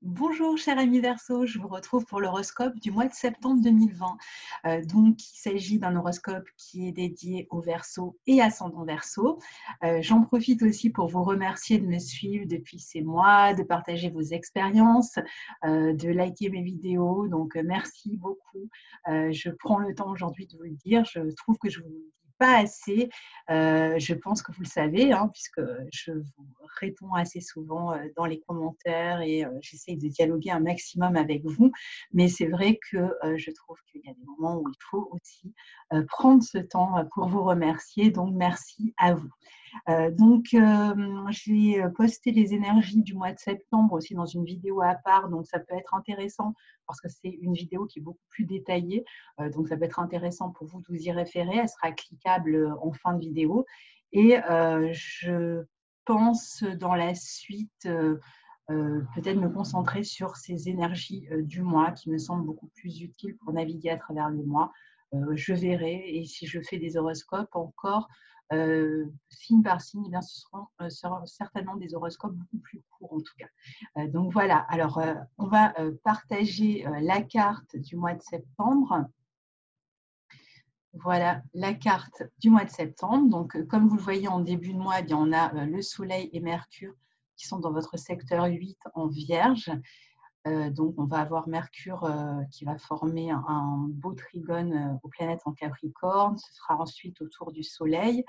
Bonjour cher ami Verseau, je vous retrouve pour l'horoscope du mois de septembre 2020. Donc il s'agit d'un horoscope qui est dédié au Verseau et ascendant Verseau. J'en profite aussi pour vous remercier de me suivre depuis ces mois, de partager vos expériences, de liker mes vidéos. Donc merci beaucoup. Je prends le temps aujourd'hui de vous le dire. Je trouve que je vous le dis pas assez. Je pense que vous le savez, hein, puisque je vous réponds assez souvent dans les commentaires et j'essaye de dialoguer un maximum avec vous. Mais c'est vrai que je trouve qu'il y a des moments où il faut aussi prendre ce temps pour vous remercier. Donc, merci à vous. J'ai posté les énergies du mois de septembre aussi dans une vidéo à part, donc ça peut être intéressant parce que c'est une vidéo qui est beaucoup plus détaillée, donc ça peut être intéressant pour vous de vous y référer. Elle sera cliquable en fin de vidéo et je pense dans la suite peut-être me concentrer sur ces énergies du mois qui me semblent beaucoup plus utiles pour naviguer à travers le mois. Je verrai et si je fais des horoscopes encore, signe par signe, eh bien, seront certainement des horoscopes beaucoup plus courts en tout cas. Donc voilà, alors on va partager la carte du mois de septembre. Voilà la carte du mois de septembre. Donc, comme vous le voyez en début de mois, eh bien, on a le Soleil et Mercure qui sont dans votre secteur 8 en Vierge. Donc, on va avoir Mercure qui va former un beau trigone aux planètes en Capricorne. Ce sera ensuite autour du Soleil.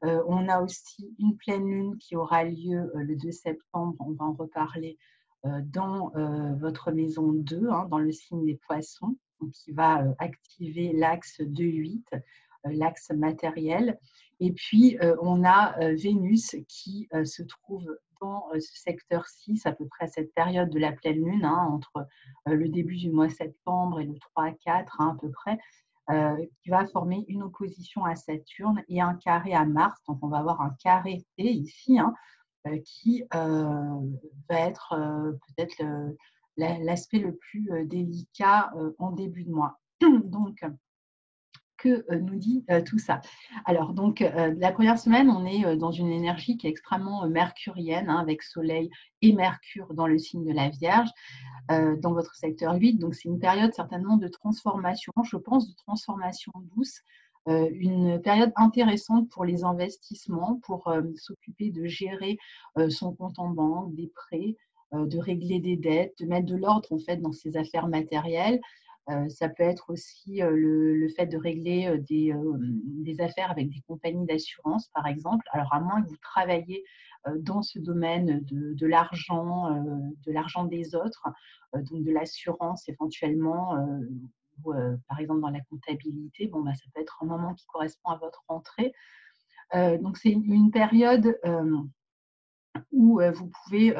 On a aussi une pleine lune qui aura lieu le 2 septembre. On va en reparler dans votre maison 2, hein, dans le signe des Poissons, donc qui va activer l'axe 2-8, l'axe matériel. Et puis, on a Vénus qui se trouve dans ce secteur 6, à peu près à cette période de la pleine lune, hein, entre le début du mois de septembre et le 3-4, hein, à peu près, qui va former une opposition à Saturne et un carré à Mars. Donc, on va avoir un carré T ici, hein, qui va être peut-être l'aspect le plus délicat en début de mois. Donc, que nous dit tout ça? Alors, donc, la première semaine, on est dans une énergie qui est extrêmement mercurienne, hein, avec Soleil et Mercure dans le signe de la Vierge, dans votre secteur 8. Donc, c'est une période certainement de transformation, je pense, de transformation douce, une période intéressante pour les investissements, pour s'occuper de gérer son compte en banque, des prêts, de régler des dettes, de mettre de l'ordre en fait dans ses affaires matérielles. Ça peut être aussi le fait de régler des affaires avec des compagnies d'assurance, par exemple. Alors, à moins que vous travaillez dans ce domaine de l'argent des autres, donc de l'assurance éventuellement, ou par exemple dans la comptabilité, bon, bah, ça peut être un moment qui correspond à votre rentrée. Donc, c'est une période où vous pouvez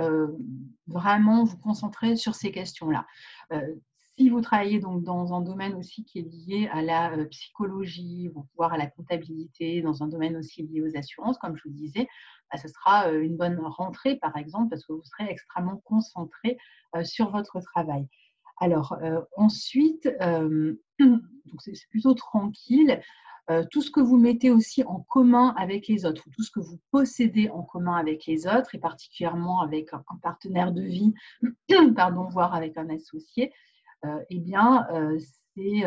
vraiment vous concentrer sur ces questions-là. Si vous travaillez donc dans un domaine aussi qui est lié à la psychologie, voire à la comptabilité, dans un domaine aussi lié aux assurances, comme je vous disais, bah, ce sera une bonne rentrée, par exemple, parce que vous serez extrêmement concentré sur votre travail. Alors, ensuite, donc c'est plutôt tranquille. Tout ce que vous mettez aussi en commun avec les autres, ou tout ce que vous possédez en commun avec les autres, et particulièrement avec un partenaire de vie, pardon, voire avec un associé, eh bien, c'est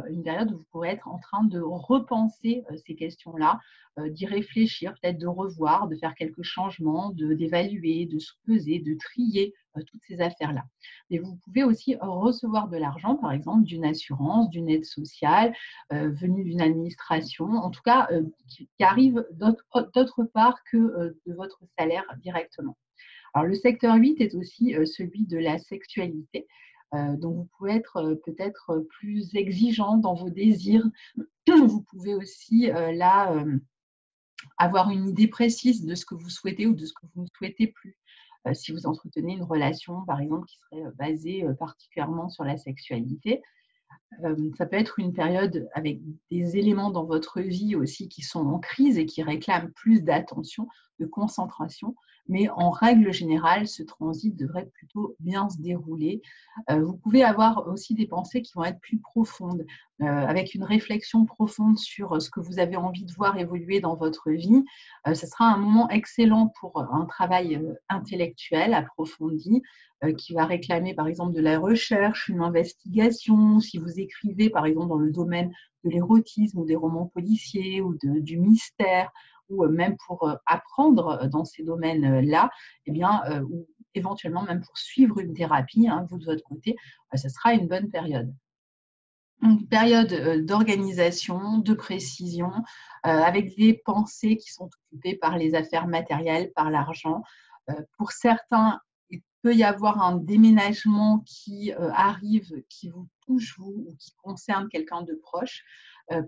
une période où vous pourrez être en train de repenser ces questions-là, d'y réfléchir, peut-être de revoir, de faire quelques changements, d'évaluer, de se peser, de trier toutes ces affaires-là. Mais vous pouvez aussi recevoir de l'argent, par exemple, d'une assurance, d'une aide sociale, venue d'une administration, en tout cas, qui arrive d'autre part que de votre salaire directement. Alors, le secteur 8 est aussi celui de la sexualité. Donc, vous pouvez être peut-être plus exigeant dans vos désirs. Vous pouvez aussi avoir une idée précise de ce que vous souhaitez ou de ce que vous ne souhaitez plus. Si vous entretenez une relation, par exemple, qui serait basée particulièrement sur la sexualité. Ça peut être une période avec des éléments dans votre vie aussi qui sont en crise et qui réclament plus d'attention, de concentration. mais en règle générale, ce transit devrait plutôt bien se dérouler. Vous pouvez avoir aussi des pensées qui vont être plus profondes, avec une réflexion profonde sur ce que vous avez envie de voir évoluer dans votre vie. Ce sera un moment excellent pour un travail intellectuel approfondi, qui va réclamer par exemple de la recherche, une investigation. Si vous écrivez par exemple dans le domaine de l'érotisme ou des romans policiers ou du mystère, ou même pour apprendre dans ces domaines-là, eh bien, ou éventuellement même pour suivre une thérapie, hein, vous de votre côté, ce sera une bonne période. Une période d'organisation, de précision, avec des pensées qui sont occupées par les affaires matérielles, par l'argent. Pour certains, il peut y avoir un déménagement qui arrive, qui vous touche, vous, ou qui concerne quelqu'un de proche,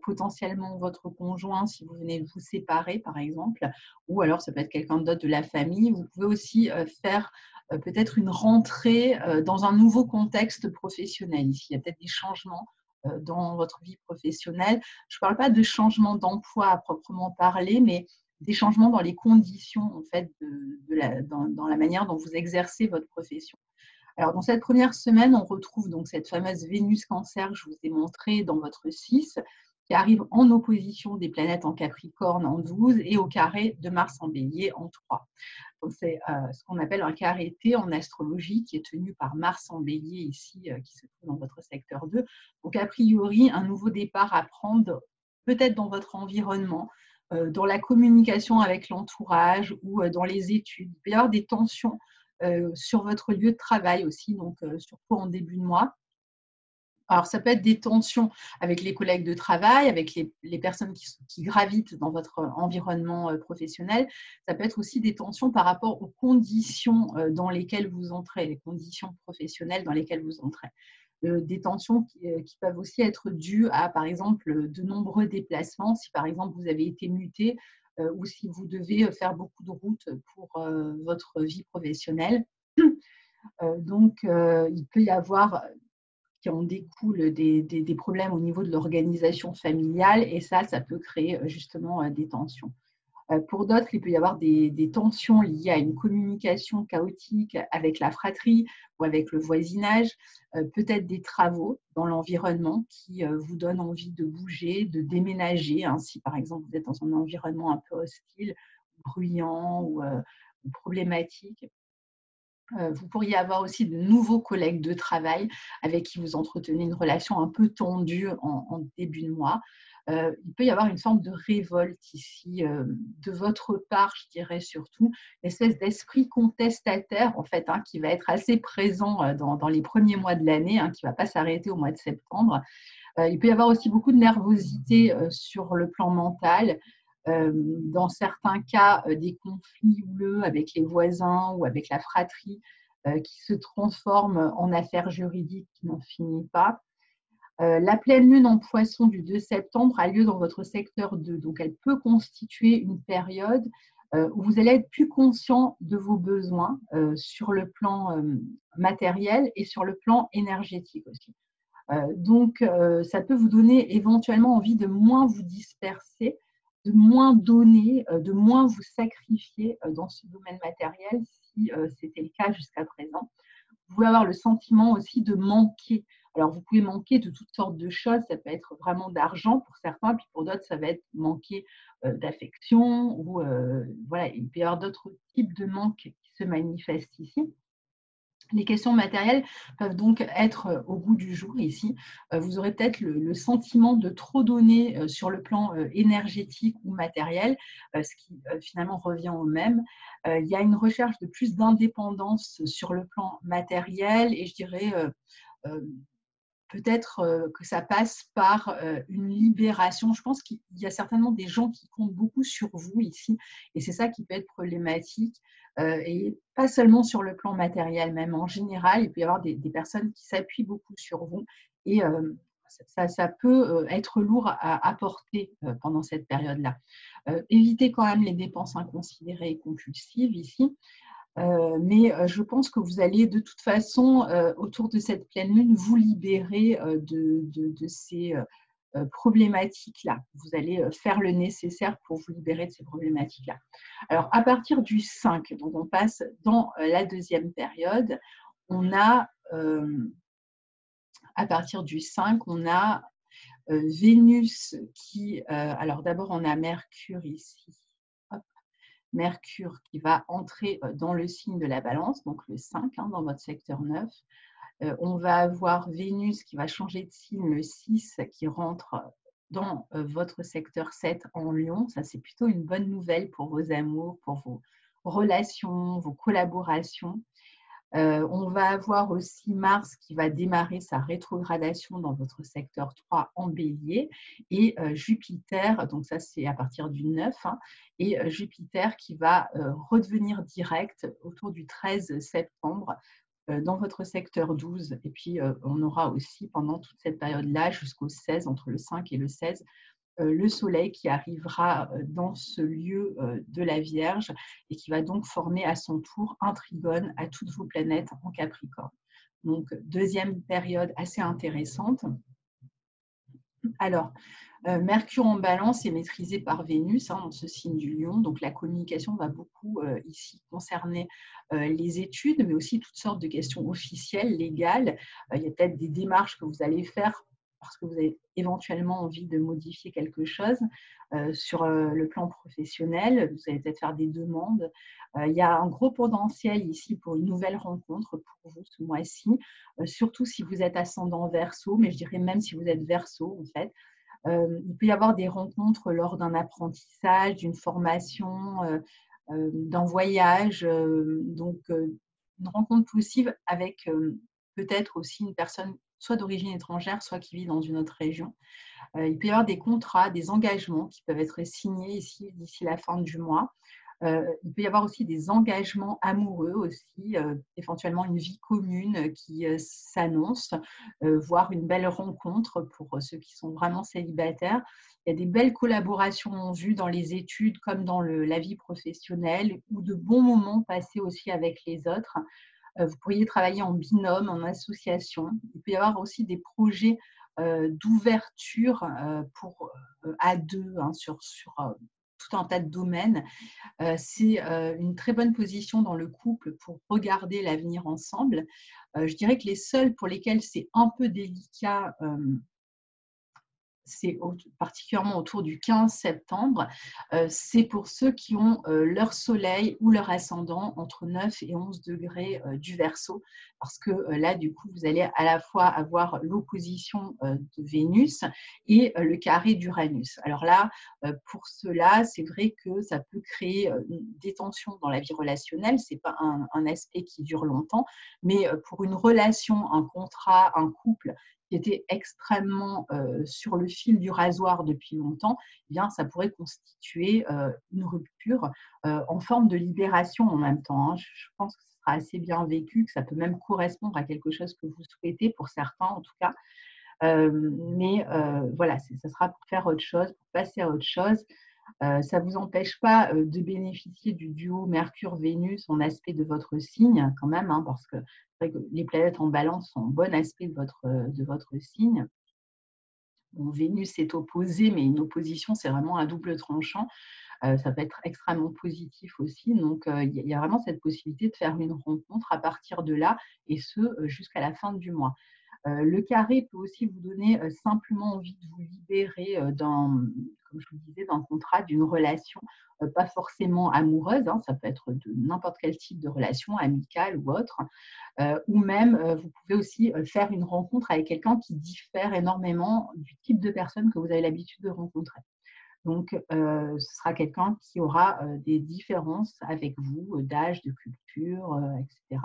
potentiellement votre conjoint si vous venez de vous séparer, par exemple, ou alors ça peut être quelqu'un d'autre de la famille. Vous pouvez aussi faire peut-être une rentrée dans un nouveau contexte professionnel. Ici, il y a peut-être des changements dans votre vie professionnelle. Je ne parle pas de changement d'emploi à proprement parler, mais des changements dans les conditions en fait, dans la manière dont vous exercez votre profession. Alors, dans cette première semaine, on retrouve donc cette fameuse Vénus Cancer que je vous ai montrée dans votre 6, qui arrive en opposition des planètes en Capricorne en 12 et au carré de Mars en Bélier en 3. Donc, c'est ce qu'on appelle un carré T en astrologie qui est tenu par Mars en Bélier ici, qui se trouve dans votre secteur 2. Donc, a priori, un nouveau départ à prendre peut-être dans votre environnement, dans la communication avec l'entourage ou dans les études. Il peut y avoir des tensions sur votre lieu de travail aussi, donc surtout en début de mois. Alors, ça peut être des tensions avec les collègues de travail, avec les personnes qui gravitent dans votre environnement professionnel. Ça peut être aussi des tensions par rapport aux conditions dans lesquelles vous entrez, les conditions professionnelles dans lesquelles vous entrez. Des tensions qui peuvent aussi être dues à, par exemple, de nombreux déplacements. Si, par exemple, vous avez été muté ou si vous devez faire beaucoup de routes pour votre vie professionnelle. Donc, il peut y avoir qui en découlent des problèmes au niveau de l'organisation familiale et ça peut créer justement des tensions. Pour d'autres, il peut y avoir des tensions liées à une communication chaotique avec la fratrie ou avec le voisinage, peut-être des travaux dans l'environnement qui vous donnent envie de bouger, de déménager. Hein, si par exemple vous êtes dans un environnement un peu hostile, bruyant ou problématique. Vous pourriez avoir aussi de nouveaux collègues de travail avec qui vous entretenez une relation un peu tendue en début de mois. Il peut y avoir une forme de révolte ici, de votre part, je dirais surtout, une espèce d'esprit contestataire, en fait, hein, qui va être assez présent dans les premiers mois de l'année, hein, qui ne va pas s'arrêter au mois de septembre. Il peut y avoir aussi beaucoup de nervosité sur le plan mental. Dans certains cas, des conflits houleux avec les voisins ou avec la fratrie qui se transforment en affaires juridiques qui n'en finissent pas. La pleine lune en poisson du 2 septembre a lieu dans votre secteur 2, donc elle peut constituer une période où vous allez être plus conscient de vos besoins sur le plan matériel et sur le plan énergétique aussi. Donc, ça peut vous donner éventuellement envie de moins vous disperser, de moins donner, de moins vous sacrifier dans ce domaine matériel si c'était le cas jusqu'à présent. Vous pouvez avoir le sentiment aussi de manquer. Alors, vous pouvez manquer de toutes sortes de choses. Ça peut être vraiment d'argent pour certains, puis pour d'autres, ça va être manquer d'affection ou voilà, il peut y avoir d'autres types de manques qui se manifestent ici. Les questions matérielles peuvent donc être au goût du jour ici. Vous aurez peut-être le sentiment de trop donner sur le plan énergétique ou matériel, ce qui finalement revient au même. Il y a une recherche de plus d'indépendance sur le plan matériel et je dirais peut-être que ça passe par une libération. Je pense qu'il y a certainement des gens qui comptent beaucoup sur vous ici et c'est ça qui peut être problématique. Et pas seulement sur le plan matériel, même en général, il peut y avoir des personnes qui s'appuient beaucoup sur vous et ça peut être lourd à porter pendant cette période-là. Évitez quand même les dépenses inconsidérées et compulsives ici. Mais je pense que vous allez de toute façon, autour de cette pleine lune, vous libérer de ces problématiques-là. Vous allez faire le nécessaire pour vous libérer de ces problématiques-là. Alors, à partir du 5, donc on passe dans la deuxième période, on a, à partir du 5, on a Vénus qui, alors d'abord on a Mercure ici, hop, Mercure qui va entrer dans le signe de la Balance, donc le 5, dans votre secteur 9. On va avoir Vénus qui va changer de signe le 6, qui rentre dans votre secteur 7 en Lion. Ça, c'est plutôt une bonne nouvelle pour vos amours, pour vos relations, vos collaborations. On va avoir aussi Mars qui va démarrer sa rétrogradation dans votre secteur 3 en Bélier et Jupiter, donc ça c'est à partir du 9, et Jupiter qui va redevenir direct autour du 13 septembre dans votre secteur 12. Et puis, on aura aussi pendant toute cette période-là, jusqu'au 16, entre le 5 et le 16, le Soleil qui arrivera dans ce lieu de la Vierge et qui va donc former à son tour un trigone à toutes vos planètes en Capricorne. Donc, deuxième période assez intéressante. Alors, Mercure en Balance est maîtrisé par Vénus dans ce signe du Lion. Donc, la communication va beaucoup ici concerner les études, mais aussi toutes sortes de questions officielles, légales. Il y a peut-être des démarches que vous allez faire parce que vous avez éventuellement envie de modifier quelque chose sur le plan professionnel. Vous allez peut-être faire des demandes. Il y a un gros potentiel ici pour une nouvelle rencontre pour vous ce mois-ci, surtout si vous êtes ascendant Verseau, mais je dirais même si vous êtes Verseau en fait. Il peut y avoir des rencontres lors d'un apprentissage, d'une formation, d'un voyage, donc une rencontre possible avec peut-être aussi une personne soit d'origine étrangère, soit qui vit dans une autre région. Il peut y avoir des contrats, des engagements qui peuvent être signés ici d'ici la fin du mois. Il peut y avoir aussi des engagements amoureux aussi, éventuellement une vie commune qui s'annonce, voire une belle rencontre pour ceux qui sont vraiment célibataires. Il y a des belles collaborations en vue dans les études comme dans la vie professionnelle ou de bons moments passés aussi avec les autres. Vous pourriez travailler en binôme, en association. Il peut y avoir aussi des projets d'ouverture à deux sur tout un tas de domaines. C'est une très bonne position dans le couple pour regarder l'avenir ensemble. Je dirais que les seuls pour lesquels c'est un peu délicat, c'est particulièrement autour du 15 septembre, c'est pour ceux qui ont leur soleil ou leur ascendant entre 9 et 11 degrés du Verseau, parce que là, du coup, vous allez à la fois avoir l'opposition de Vénus et le carré d'Uranus. Alors là, pour cela, c'est vrai que ça peut créer des tensions dans la vie relationnelle. Ce n'est pas un aspect qui dure longtemps, mais pour une relation, un contrat, un couple qui était extrêmement sur le fil du rasoir depuis longtemps, eh bien, ça pourrait constituer une rupture en forme de libération en même temps. Je pense que ce sera assez bien vécu, que ça peut même correspondre à quelque chose que vous souhaitez, pour certains en tout cas. Mais voilà, ça sera pour faire autre chose, pour passer à autre chose. Ça ne vous empêche pas de bénéficier du duo Mercure-Vénus en aspect de votre signe quand même, parce que les planètes en Balance sont en bon aspect de votre signe. Bon, Vénus est opposée, mais une opposition, c'est vraiment un double tranchant. Ça peut être extrêmement positif aussi. Donc, il y a vraiment cette possibilité de faire une rencontre à partir de là, et ce, jusqu'à la fin du mois. Le carré peut aussi vous donner simplement envie de vous libérer comme je vous disais, d'un contrat, d'une relation, pas forcément amoureuse, ça peut être de n'importe quel type de relation, amicale ou autre, ou même vous pouvez aussi faire une rencontre avec quelqu'un qui diffère énormément du type de personne que vous avez l'habitude de rencontrer. Donc, ce sera quelqu'un qui aura des différences avec vous, d'âge, de culture, etc.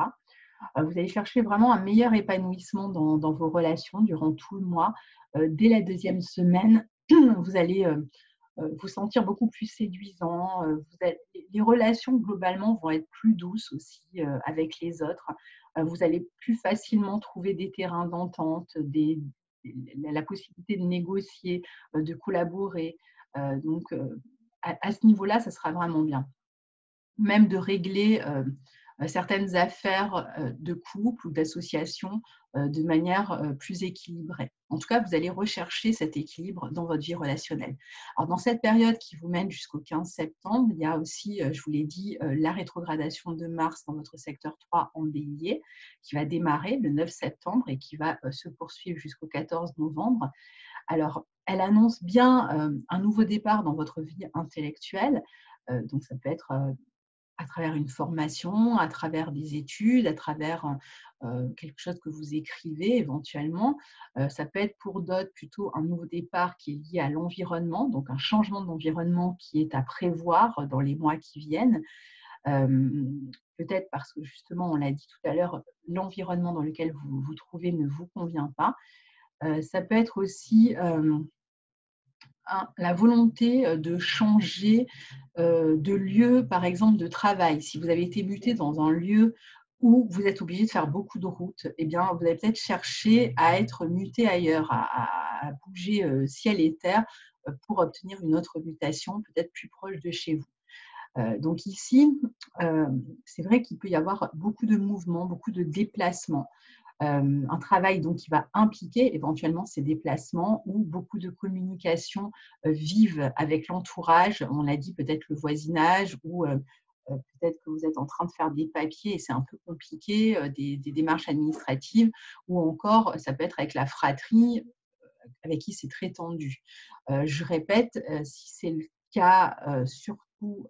Vous allez chercher vraiment un meilleur épanouissement dans vos relations durant tout le mois. Dès la deuxième semaine, vous allez vous sentir beaucoup plus séduisant. Les relations, globalement, vont être plus douces aussi avec les autres. Vous allez plus facilement trouver des terrains d'entente, la possibilité de négocier, de collaborer. Donc, à ce niveau-là, ça sera vraiment bien. Même de régler certaines affaires de couple ou d'association de manière plus équilibrée. En tout cas, vous allez rechercher cet équilibre dans votre vie relationnelle. Alors, dans cette période qui vous mène jusqu'au 15 septembre, il y a aussi, je vous l'ai dit, la rétrogradation de Mars dans votre secteur 3 en Bélier, qui va démarrer le 9 septembre et qui va se poursuivre jusqu'au 14 novembre. Alors, elle annonce bien un nouveau départ dans votre vie intellectuelle. Donc, ça peut être à travers une formation, à travers des études, à travers quelque chose que vous écrivez éventuellement. Ça peut être pour d'autres plutôt un nouveau départ qui est lié à l'environnement, donc un changement d'environnement qui est à prévoir dans les mois qui viennent. Peut-être parce que justement, on l'a dit tout à l'heure, l'environnement dans lequel vous vous trouvez ne vous convient pas. Ça peut être aussi la volonté de changer de lieu, par exemple, de travail. Si vous avez été muté dans un lieu où vous êtes obligé de faire beaucoup de routes, eh bien, vous allez peut-être chercher à être muté ailleurs, à bouger ciel et terre pour obtenir une autre mutation, peut-être plus proche de chez vous. Donc ici, c'est vrai qu'il peut y avoir beaucoup de mouvements, beaucoup de déplacements. Un travail donc qui va impliquer éventuellement ces déplacements ou beaucoup de communication vive avec l'entourage. On l'a dit, peut-être le voisinage ou peut-être que vous êtes en train de faire des papiers et c'est un peu compliqué, des démarches administratives, ou encore ça peut être avec la fratrie avec qui c'est très tendu. Je répète, si c'est le cas, surtout,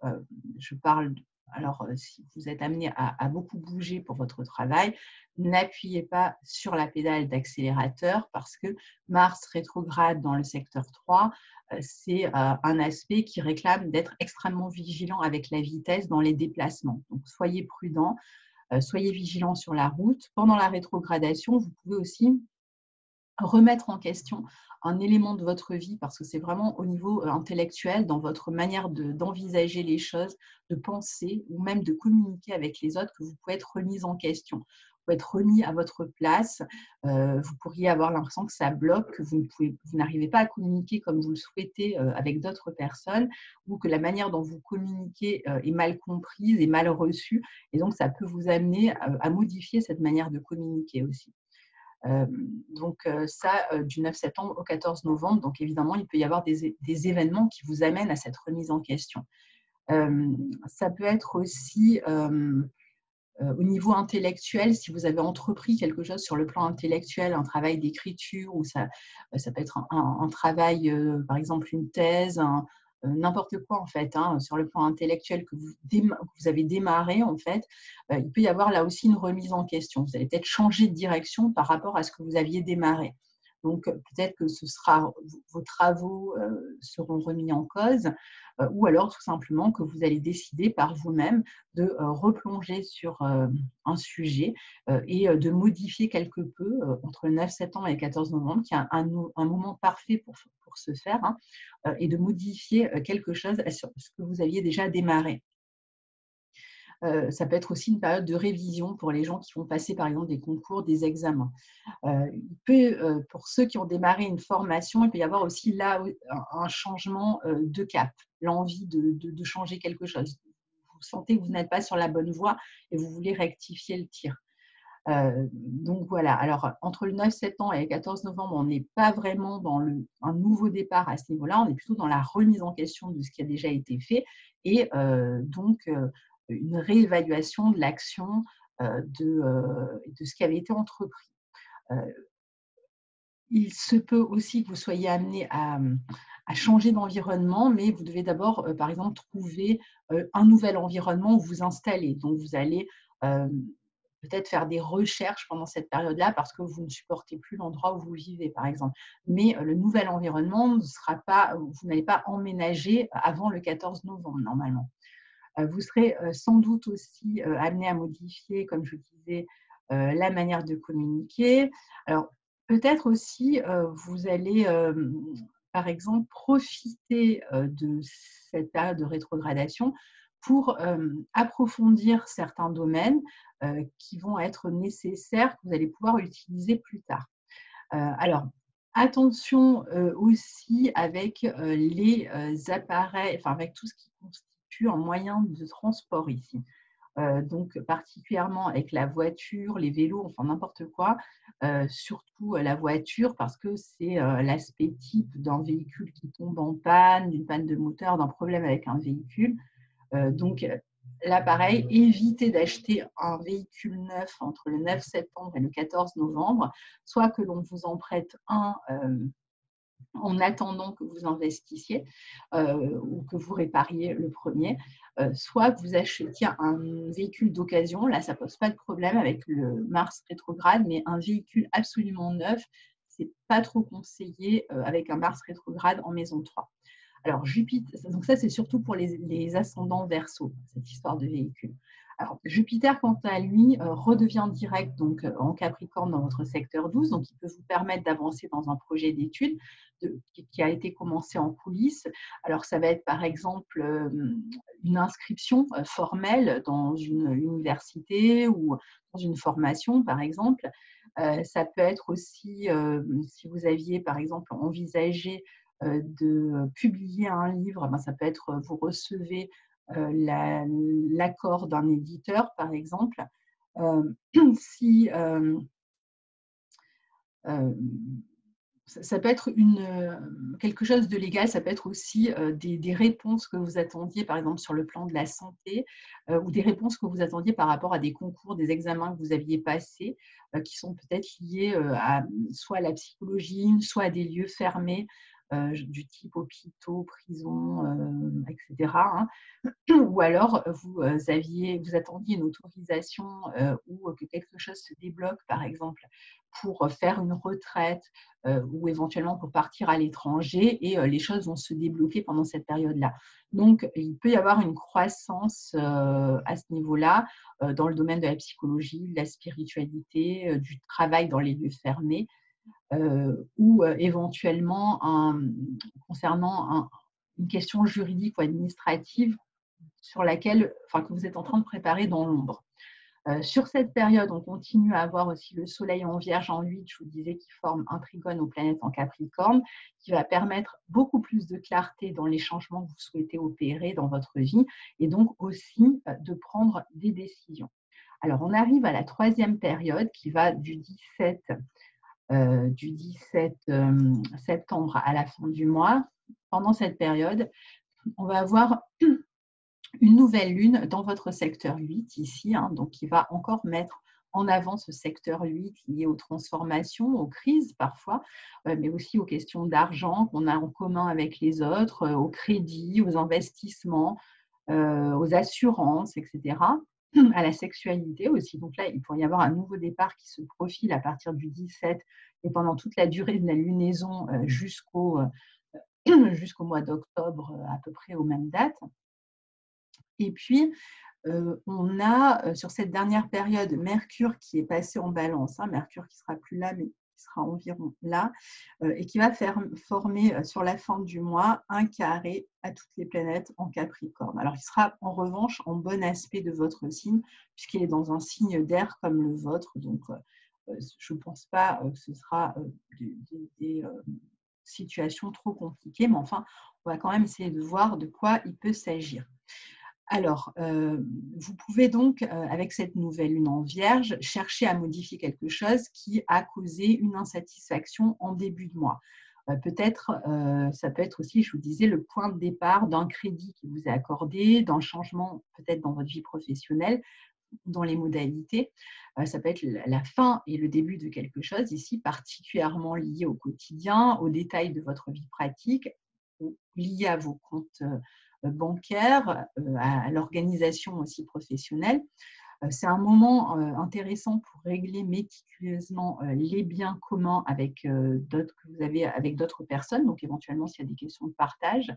je parle, alors si vous êtes amené à beaucoup bouger pour votre travail, n'appuyez pas sur la pédale d'accélérateur parce que Mars rétrograde dans le secteur 3, c'est un aspect qui réclame d'être extrêmement vigilant avec la vitesse dans les déplacements. Donc, soyez prudent, soyez vigilant sur la route. Pendant la rétrogradation, vous pouvez aussi remettre en question un élément de votre vie parce que c'est vraiment au niveau intellectuel, dans votre manière d'envisager les choses, de penser ou même de communiquer avec les autres que vous pouvez être remise en question. Vous pouvez être remis à votre place. Vous pourriez avoir l'impression que ça bloque, que vous n'arrivez pas à communiquer comme vous le souhaitez avec d'autres personnes ou que la manière dont vous communiquez est mal comprise et mal reçue. Et donc, ça peut vous amener à modifier cette manière de communiquer aussi. Donc ça, du 9 septembre au 14 novembre, donc évidemment, il peut y avoir des événements qui vous amènent à cette remise en question. Ça peut être aussi au niveau intellectuel, si vous avez entrepris quelque chose sur le plan intellectuel, un travail d'écriture, ou ça peut être un travail, par exemple une thèse, n'importe quoi en fait, hein, sur le plan intellectuel que vous avez démarré en fait, il peut y avoir là aussi une remise en question. Vous allez peut-être changer de direction par rapport à ce que vous aviez démarré. Donc peut-être que vos travaux seront remis en cause, ou alors tout simplement que vous allez décider par vous-même de replonger sur un sujet et de modifier quelque peu entre le 9 septembre et le 14 novembre, qui est un moment parfait pour ce faire, hein, et de modifier quelque chose sur ce que vous aviez déjà démarré. Ça peut être aussi une période de révision pour les gens qui vont passer par exemple des concours, des examens. Pour ceux qui ont démarré une formation, il peut y avoir aussi là un changement de cap, l'envie de changer quelque chose. Vous sentez que vous n'êtes pas sur la bonne voie et vous voulez rectifier le tir. Donc voilà, alors entre le 9 septembre et le 14 novembre, on n'est pas vraiment dans un nouveau départ à ce niveau-là, on est plutôt dans la remise en question de ce qui a déjà été fait et donc une réévaluation de l'action de ce qui avait été entrepris. Il se peut aussi que vous soyez amené à changer d'environnement, mais vous devez d'abord, par exemple, trouver un nouvel environnement où vous installer. Donc, vous allez peut-être faire des recherches pendant cette période-là parce que vous ne supportez plus l'endroit où vous vivez, par exemple. Mais le nouvel environnement ne sera pas, vous n'allez pas emménager avant le 14 novembre, normalement. Vous serez sans doute aussi amené à modifier, comme je disais, la manière de communiquer. Alors, peut-être aussi, vous allez, par exemple, profiter de cette période de rétrogradation pour approfondir certains domaines qui vont être nécessaires, que vous allez pouvoir utiliser plus tard. Alors, attention aussi avec les appareils, enfin avec tout ce qui constitue un moyen de transport ici. donc particulièrement avec la voiture, les vélos, enfin n'importe quoi, surtout la voiture parce que c'est l'aspect type d'un véhicule qui tombe en panne, d'une panne de moteur, d'un problème avec un véhicule. Donc là, pareil, évitez d'acheter un véhicule neuf entre le 9 septembre et le 14 novembre, soit que l'on vous en prête un en attendant que vous investissiez ou que vous répariez le premier, soit que vous achetiez un véhicule d'occasion. Là, ça ne pose pas de problème avec le Mars rétrograde, mais un véhicule absolument neuf, ce n'est pas trop conseillé avec un Mars rétrograde en maison 3. Alors, Jupiter, donc ça, c'est surtout pour les ascendants Verseau, cette histoire de véhicule. Alors, Jupiter, quant à lui, redevient direct donc, en Capricorne dans votre secteur 12, donc il peut vous permettre d'avancer dans un projet d'études qui a été commencé en coulisses. Alors, ça va être par exemple une inscription formelle dans une université ou dans une formation, par exemple. Ça peut être aussi, si vous aviez par exemple envisagé de publier un livre, ben, ça peut être vous recevez l'accord d'un éditeur, par exemple. Si ça peut être quelque chose de légal, ça peut être aussi des réponses que vous attendiez, par exemple, sur le plan de la santé, ou des réponses que vous attendiez par rapport à des concours, des examens que vous aviez passés, qui sont peut-être liés soit à la psychologie, soit à des lieux fermés, du type hôpitaux, prisons, etc. Ou alors vous attendiez une autorisation ou que quelque chose se débloque, par exemple, pour faire une retraite ou éventuellement pour partir à l'étranger et les choses vont se débloquer pendant cette période-là. Donc, il peut y avoir une croissance à ce niveau-là dans le domaine de la psychologie, de la spiritualité, du travail dans les lieux fermés ou éventuellement concernant une question juridique ou administrative sur laquelle, que vous êtes en train de préparer dans l'ombre. Sur cette période, on continue à avoir aussi le Soleil en Vierge en 8, je vous disais, qui forme un trigone aux planètes en Capricorne, qui va permettre beaucoup plus de clarté dans les changements que vous souhaitez opérer dans votre vie et donc aussi de prendre des décisions. Alors, on arrive à la troisième période qui va du 17 septembre à la fin du mois. Pendant cette période, on va avoir une nouvelle lune dans votre secteur 8 ici, donc qui va encore mettre en avant ce secteur 8 lié aux transformations, aux crises parfois, mais aussi aux questions d'argent qu'on a en commun avec les autres, aux crédits, aux investissements, aux assurances, etc., à la sexualité aussi. Donc là, il pourrait y avoir un nouveau départ qui se profile à partir du 17 et pendant toute la durée de la lunaison jusqu'au mois d'octobre, à peu près aux mêmes dates. Et puis, on a sur cette dernière période Mercure qui est passé en balance, Mercure qui ne sera plus là, mais qui sera environ là, et qui va former sur la fin du mois un carré à toutes les planètes en Capricorne. Alors, il sera en revanche en bon aspect de votre signe, puisqu'il est dans un signe d'air comme le vôtre. Donc, je ne pense pas que ce sera des situations trop compliquées, mais enfin, on va quand même essayer de voir de quoi il peut s'agir. Alors, vous pouvez donc, avec cette nouvelle lune en Vierge, chercher à modifier quelque chose qui a causé une insatisfaction en début de mois. Peut-être, ça peut être aussi, je vous disais, le point de départ d'un crédit qui vous est accordé, d'un changement peut-être dans votre vie professionnelle, dans les modalités. Ça peut être la fin et le début de quelque chose, ici particulièrement lié au quotidien, aux détails de votre vie pratique, lié à vos comptes bancaires, à l'organisation aussi professionnelle. C'est un moment intéressant pour régler méticuleusement les biens communs avec d'autres que vous avez avec d'autres personnes, donc éventuellement s'il y a des questions de partage.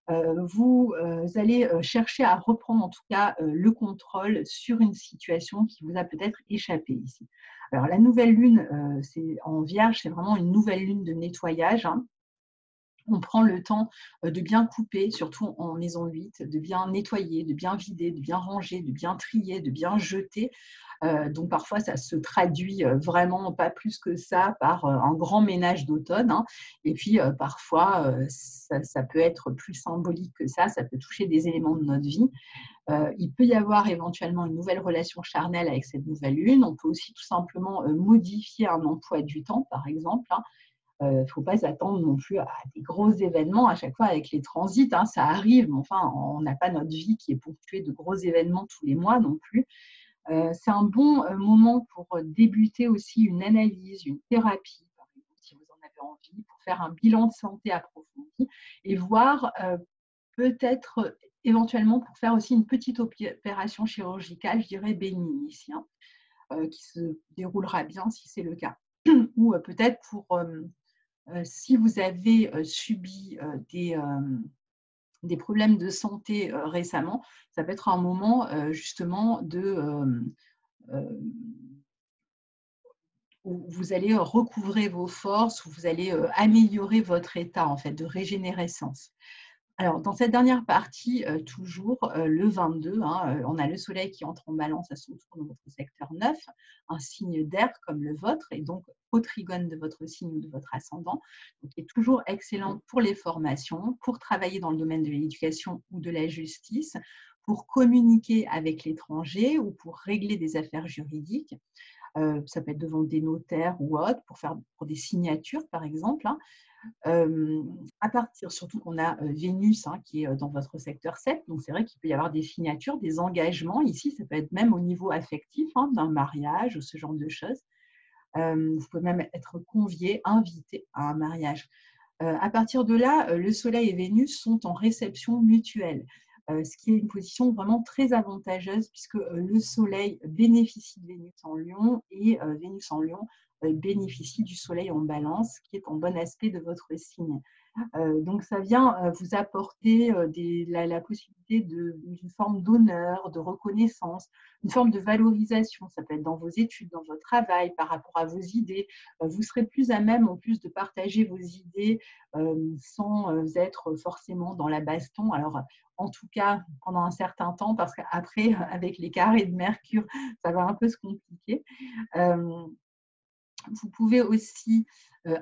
Vous allez chercher à reprendre en tout cas le contrôle sur une situation qui vous a peut-être échappé ici. Alors la nouvelle lune en Vierge, c'est vraiment une nouvelle lune de nettoyage. On prend le temps de bien couper, surtout en maison 8, de bien nettoyer, de bien vider, de bien ranger, de bien trier, de bien jeter. Donc parfois, ça se traduit vraiment pas plus que ça par un grand ménage d'automne. Et puis parfois, ça peut être plus symbolique que ça peut toucher des éléments de notre vie. Il peut y avoir éventuellement une nouvelle relation charnelle avec cette nouvelle lune. On peut aussi tout simplement modifier un emploi du temps, par exemple. Il ne faut pas s'attendre non plus à des gros événements à chaque fois avec les transits. Ça arrive, mais enfin, on n'a pas notre vie qui est ponctuée de gros événements tous les mois non plus. C'est un bon moment pour débuter aussi une analyse, une thérapie, par exemple, si vous en avez envie, pour faire un bilan de santé approfondi et voir peut-être éventuellement pour faire aussi une petite opération chirurgicale, je dirais bénigne ici, qui se déroulera bien si c'est le cas. Ou peut-être pour, si vous avez subi des problèmes de santé récemment, ça peut être un moment justement où vous allez recouvrer vos forces, où vous allez améliorer votre état en fait de régénérescence. Alors, dans cette dernière partie, toujours le 22, on a le soleil qui entre en balance à son tour dans votre secteur 9, un signe d'air comme le vôtre, et donc au trigone de votre signe ou de votre ascendant, donc qui est toujours excellent pour les formations, pour travailler dans le domaine de l'éducation ou de la justice, pour communiquer avec l'étranger ou pour régler des affaires juridiques. Ça peut être devant des notaires ou autres, pour des signatures, par exemple. À partir, surtout qu'on a Vénus qui est dans votre secteur 7, donc c'est vrai qu'il peut y avoir des signatures, des engagements. Ici, ça peut être même au niveau affectif, d'un mariage ou ce genre de choses. Vous pouvez même être convié, invité à un mariage. À partir de là, le Soleil et Vénus sont en réception mutuelle, ce qui est une position vraiment très avantageuse puisque le Soleil bénéficie de Vénus en Lion et Vénus en Lion bénéficie du Soleil en Balance, qui est en bon aspect de votre signe. Donc, ça vient vous apporter la possibilité d'une forme d'honneur, de reconnaissance, une forme de valorisation. Ça peut être dans vos études, dans votre travail, par rapport à vos idées. Vous serez plus à même, en plus, de partager vos idées sans être forcément dans la baston. Alors, en tout cas, pendant un certain temps, parce qu'après, avec les carrés de Mercure, ça va un peu se compliquer. Vous pouvez aussi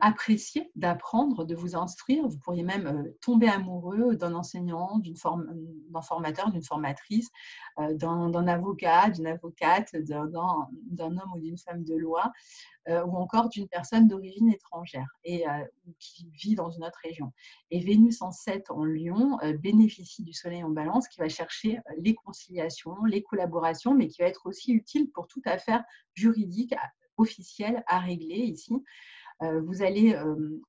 apprécier d'apprendre, de vous instruire. Vous pourriez même tomber amoureux d'un enseignant, d'un formateur, d'une formatrice, d'un avocat, d'une avocate, d'un homme ou d'une femme de loi, ou encore d'une personne d'origine étrangère et qui vit dans une autre région. Et Vénus en 7 en Lion bénéficie du Soleil en Balance qui va chercher les conciliations, les collaborations, mais qui va être aussi utile pour toute affaire juridique officielle à régler ici. Vous allez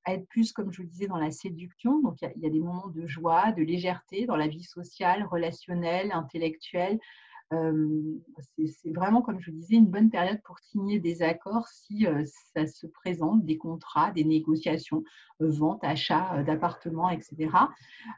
être plus, comme je vous le disais, dans la séduction. Donc, il y a des moments de joie, de légèreté dans la vie sociale, relationnelle, intellectuelle. C'est vraiment, comme je vous disais, une bonne période pour signer des accords si ça se présente, des contrats, des négociations, vente, achat d'appartements, etc.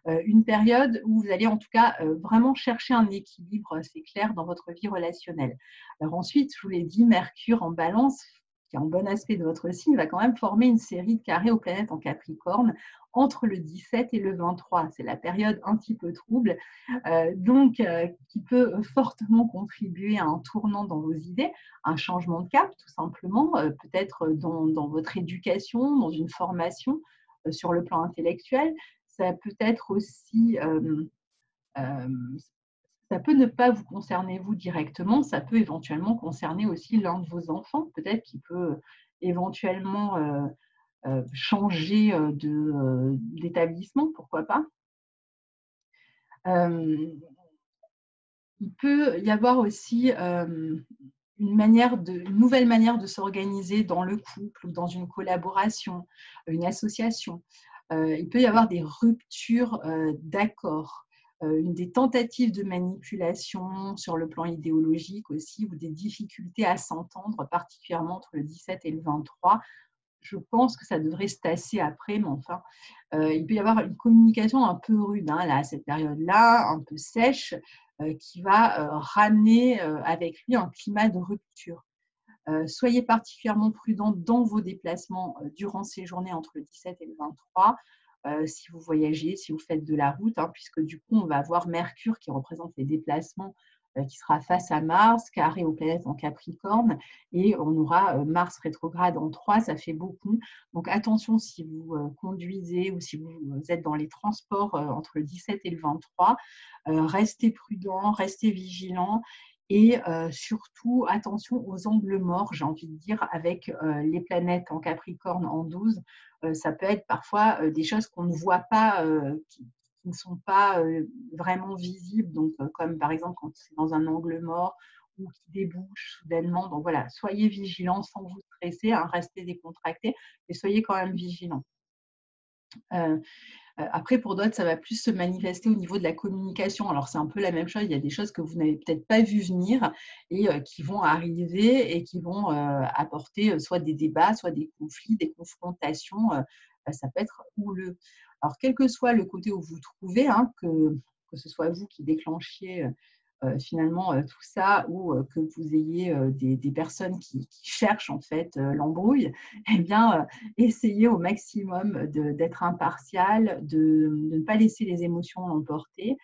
Une période où vous allez en tout cas vraiment chercher un équilibre, c'est clair, dans votre vie relationnelle. Alors ensuite, je vous l'ai dit, Mercure en Balance, qui est en bon aspect de votre signe, va quand même former une série de carrés aux planètes en Capricorne entre le 17 et le 23. C'est la période un petit peu trouble, qui peut fortement contribuer à un tournant dans vos idées, un changement de cap, tout simplement, peut-être dans votre éducation, dans une formation sur le plan intellectuel. Ça peut être aussi, ça peut ne pas vous concerner vous directement, ça peut éventuellement concerner aussi l'un de vos enfants, peut-être qui peut éventuellement changer d'établissement, pourquoi pas. Il peut y avoir aussi une nouvelle manière de s'organiser dans le couple ou dans une collaboration, une association. Il peut y avoir des ruptures d'accords, des tentatives de manipulation sur le plan idéologique aussi, ou des difficultés à s'entendre, particulièrement entre le 17 et le 23. Je pense que ça devrait se tasser après, mais enfin, il peut y avoir une communication un peu rude là, à cette période-là, un peu sèche, qui va ramener avec lui un climat de rupture. Soyez particulièrement prudent dans vos déplacements durant ces journées entre le 17 et le 23, si vous voyagez, si vous faites de la route, puisque du coup, on va avoir Mercure qui représente les déplacements qui sera face à Mars, carré aux planètes en Capricorne, et on aura Mars rétrograde en 3, ça fait beaucoup. Donc attention si vous conduisez ou si vous êtes dans les transports entre le 17 et le 23, restez prudent, restez vigilant. Et surtout, attention aux angles morts, j'ai envie de dire, avec les planètes en Capricorne en 12. Ça peut être parfois des choses qu'on ne voit pas, qui ne sont pas vraiment visibles, donc comme par exemple quand c'est dans un angle mort ou qui débouche soudainement. Donc voilà, soyez vigilants sans vous stresser, hein, restez décontractés, et soyez quand même vigilants. Après, pour d'autres, ça va plus se manifester au niveau de la communication. Alors, c'est un peu la même chose. Il y a des choses que vous n'avez peut-être pas vu venir et qui vont arriver et qui vont apporter soit des débats, soit des conflits, des confrontations. Ça peut être houleux. Alors, quel que soit le côté où vous vous trouvez, hein, que ce soit vous qui déclenchiez finalement tout ça, ou que vous ayez des personnes qui cherchent en fait l'embrouille, eh bien, essayez au maximum d'être impartial, de ne pas laisser les émotions l'emporter.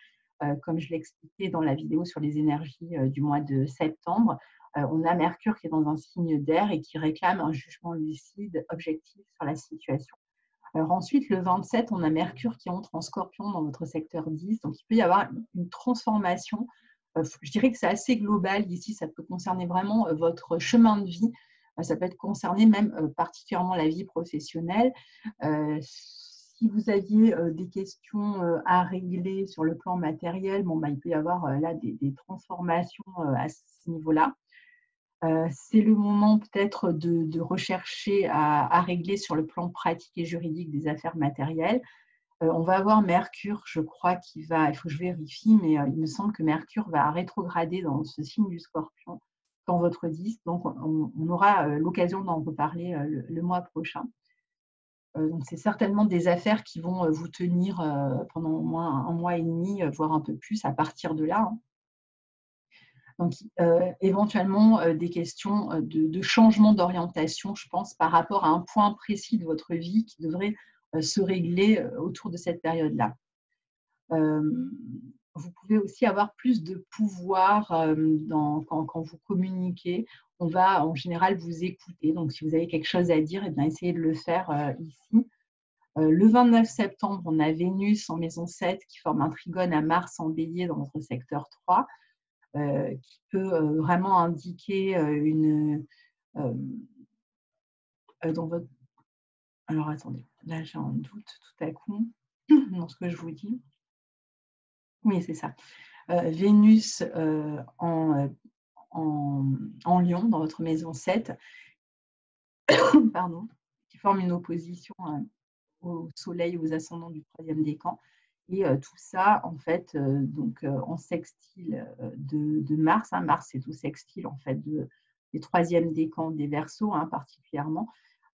Comme je l'expliquais dans la vidéo sur les énergies du mois de septembre, on a Mercure qui est dans un signe d'air et qui réclame un jugement lucide, objectif sur la situation. Alors ensuite, le 27, on a Mercure qui entre en Scorpion dans votre secteur 10, donc il peut y avoir une transformation. Je dirais que c'est assez global ici, ça peut concerner vraiment votre chemin de vie, ça peut être concerné même particulièrement la vie professionnelle. Si vous aviez des questions à régler sur le plan matériel, bon, bah, il peut y avoir là des transformations à ce niveau-là. C'est le moment peut-être de rechercher à régler sur le plan pratique et juridique des affaires matérielles. On va avoir Mercure, je crois, il faut que je vérifie, mais il me semble que Mercure va rétrograder dans ce signe du Scorpion, dans votre 10. Donc, on aura l'occasion d'en reparler le mois prochain. Donc, c'est certainement des affaires qui vont vous tenir pendant au moins un mois et demi, voire un peu plus à partir de là, hein. Donc, éventuellement, des questions de changement d'orientation, je pense, par rapport à un point précis de votre vie qui devrait se régler autour de cette période-là. Vous pouvez aussi avoir plus de pouvoir quand vous communiquez. On va en général vous écouter. Donc, si vous avez quelque chose à dire, eh bien, essayez de le faire ici. Le 29 septembre, on a Vénus en maison 7 qui forme un trigone à Mars en bélier dans votre secteur 3. Qui peut vraiment indiquer une. Dans votre... Alors attendez, là j'ai un doute tout à coup dans ce que je vous dis. Oui, c'est ça. Vénus en Lion, dans votre maison 7, pardon, qui forme une opposition au Soleil, aux ascendants du troisième décan. Et tout ça, en fait, donc en sextile de Mars. Hein. Mars, c'est tout sextile, en fait, des troisièmes décans des Verseaux, hein, particulièrement.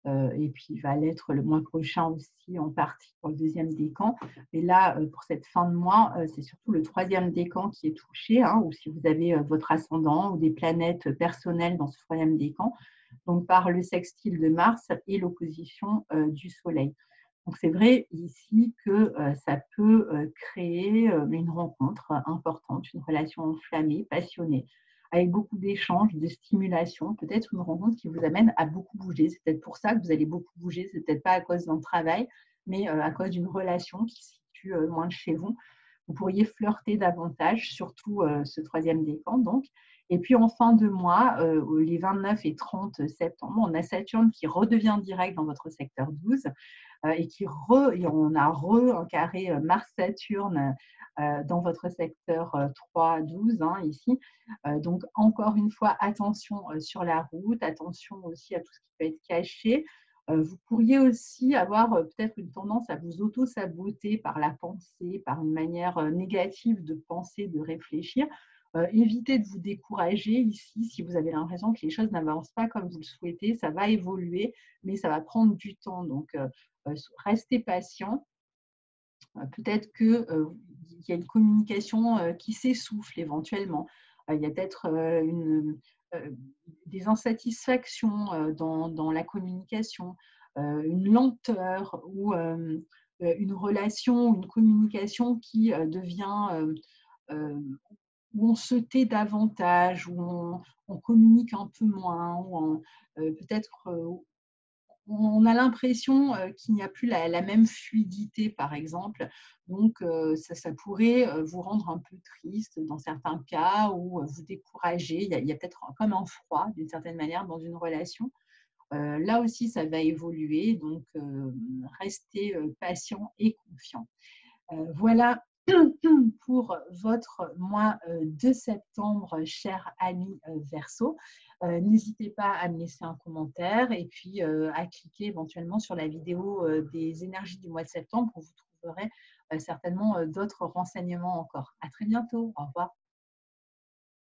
Et puis, il va l'être le mois prochain aussi, en partie, pour le deuxième décan. Et là, pour cette fin de mois, c'est surtout le troisième décan qui est touché, hein, ou si vous avez votre ascendant ou des planètes personnelles dans ce troisième décan, donc par le sextile de Mars et l'opposition du Soleil. Donc, c'est vrai ici que ça peut créer une rencontre importante, une relation enflammée, passionnée, avec beaucoup d'échanges, de stimulation, peut-être une rencontre qui vous amène à beaucoup bouger. C'est peut-être pour ça que vous allez beaucoup bouger, c'est peut-être pas à cause d'un travail, mais à cause d'une relation qui se situe loin de chez vous. Vous pourriez flirter davantage, surtout ce troisième décan, donc. Et puis en fin de mois, les 29 et 30 septembre, on a Saturne qui redevient direct dans votre secteur 12 et on a un carré Mars-Saturne dans votre secteur 3-12 hein, ici. Donc encore une fois, attention sur la route, attention aussi à tout ce qui peut être caché. Vous pourriez aussi avoir peut-être une tendance à vous auto-saboter par la pensée, par une manière négative de penser, de réfléchir. Évitez de vous décourager ici si vous avez l'impression que les choses n'avancent pas comme vous le souhaitez. Ça va évoluer, mais ça va prendre du temps. Donc, restez patient. Peut-être qu'il y a une communication qui s'essouffle éventuellement. Il y a peut-être des insatisfactions dans la communication, une lenteur ou une relation, une communication qui devient où on se tait davantage, où on communique un peu moins, peut-être on a l'impression qu'il n'y a plus la même fluidité, par exemple. Donc, ça pourrait vous rendre un peu triste dans certains cas ou vous décourager. Il y a peut-être comme un froid, d'une certaine manière, dans une relation. Là aussi, ça va évoluer. Donc, restez patient et confiant. Voilà pour votre mois de septembre, cher ami Verseau. N'hésitez pas à me laisser un commentaire et puis à cliquer éventuellement sur la vidéo des énergies du mois de septembre où vous trouverez certainement d'autres renseignements encore. À très bientôt. Au revoir.